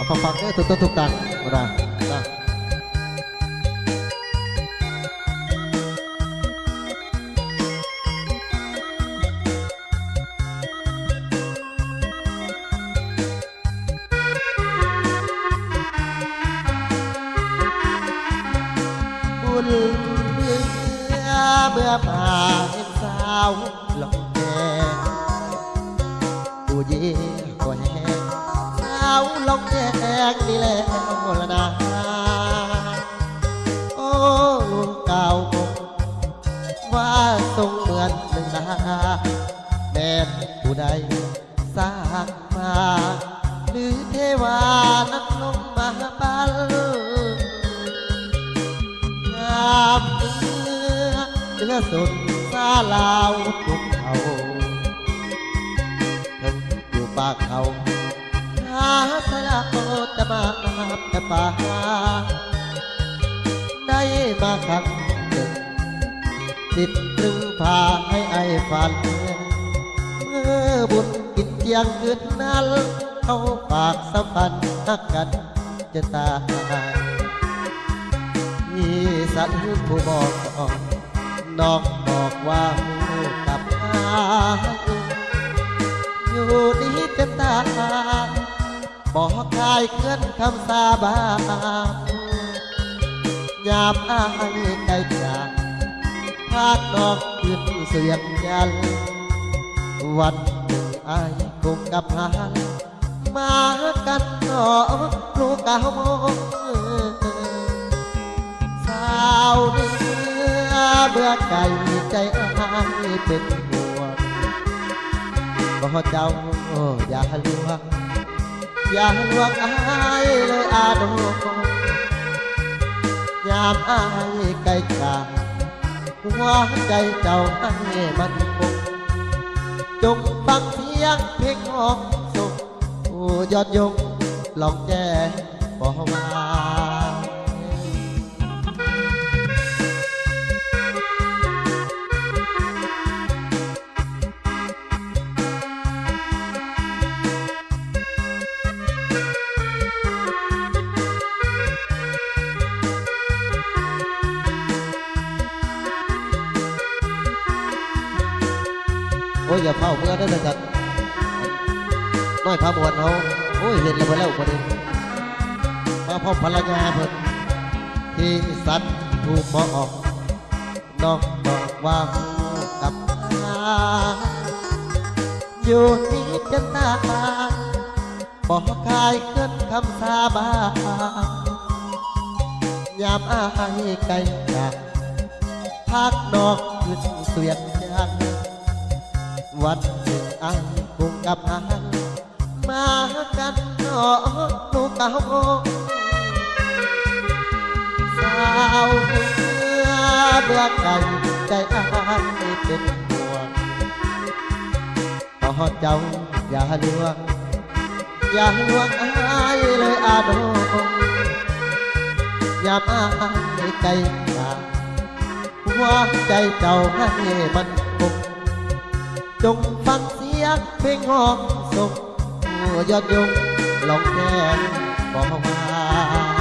ฟังเด้อทุกทุกตังนะบุญเบื่อผ่าเห็นสาวหลงแดงดูยี่ก็แห้งสาวหลงแดงนี่แหละละนาโอ้ลุงเก่าว่าทรงเหมือนหนึ่งนาแม่ผู้ใดสร้างมาหรือเทวานักลงมาบัลงามเนื้อสุดซาลาวทุกเขาเพิ่งอยู่ปากเขาหาสละโอจะมาแต่ป่าได้มาครั้งหนึ่งติดตรึงพาให้ไอ้ฝันเมื่อบุญกินเจียงคืนนั้นเขาฝากสัมพันธ์หักกันจะตายที่สันผู้บอกน้องบอกว่าหูกับหาอยู่ดีเป็นตาบอกคายเคลื่อนคำสาบานยามอายไกลจากภาคนอกขึ้นเสียงยันวันหนึ่งอายคงกับหามากันนอลูกเก่าสาวเนื้อเบื่อไก่ใจอายเป็นห่วงบ่เจ้าอย่าลวงอย่าลวงอายเลยอาโดยามอายไกลจากหัวใจเจ้าให้มันคงจงฟังเสียงเพลงของสุขยอดยงลองแจ้งบอกว่าโอ้ยอย่าเผาเมื่อได้เลยจัดน้อยพาบวชเขาโอ้ยเห็นแล้วมาแล้วคนนี้มาพบภรรยาเพิ่นที่สัตว์ถูกมองออกน้องบอกว่ากับหาอยู่นี่เป็นตาบอกคายเกินคำสาบานยามอายไกลจากภาคนอกขึ้นเสียงยันวันหนึ่งอายคงกับหามากันนอลูกเก่าสาวเนื้อเบื่อไก่ใจอายเป็นห่วงขอเจ้าอย่าลวงอย่าลวงอายเลยอาโดยามอายไกลจากหัวใจเจ้าให้มันคงจงฟังเสียงเพลงห้องส่งยอดยงลองแก้บอกว่า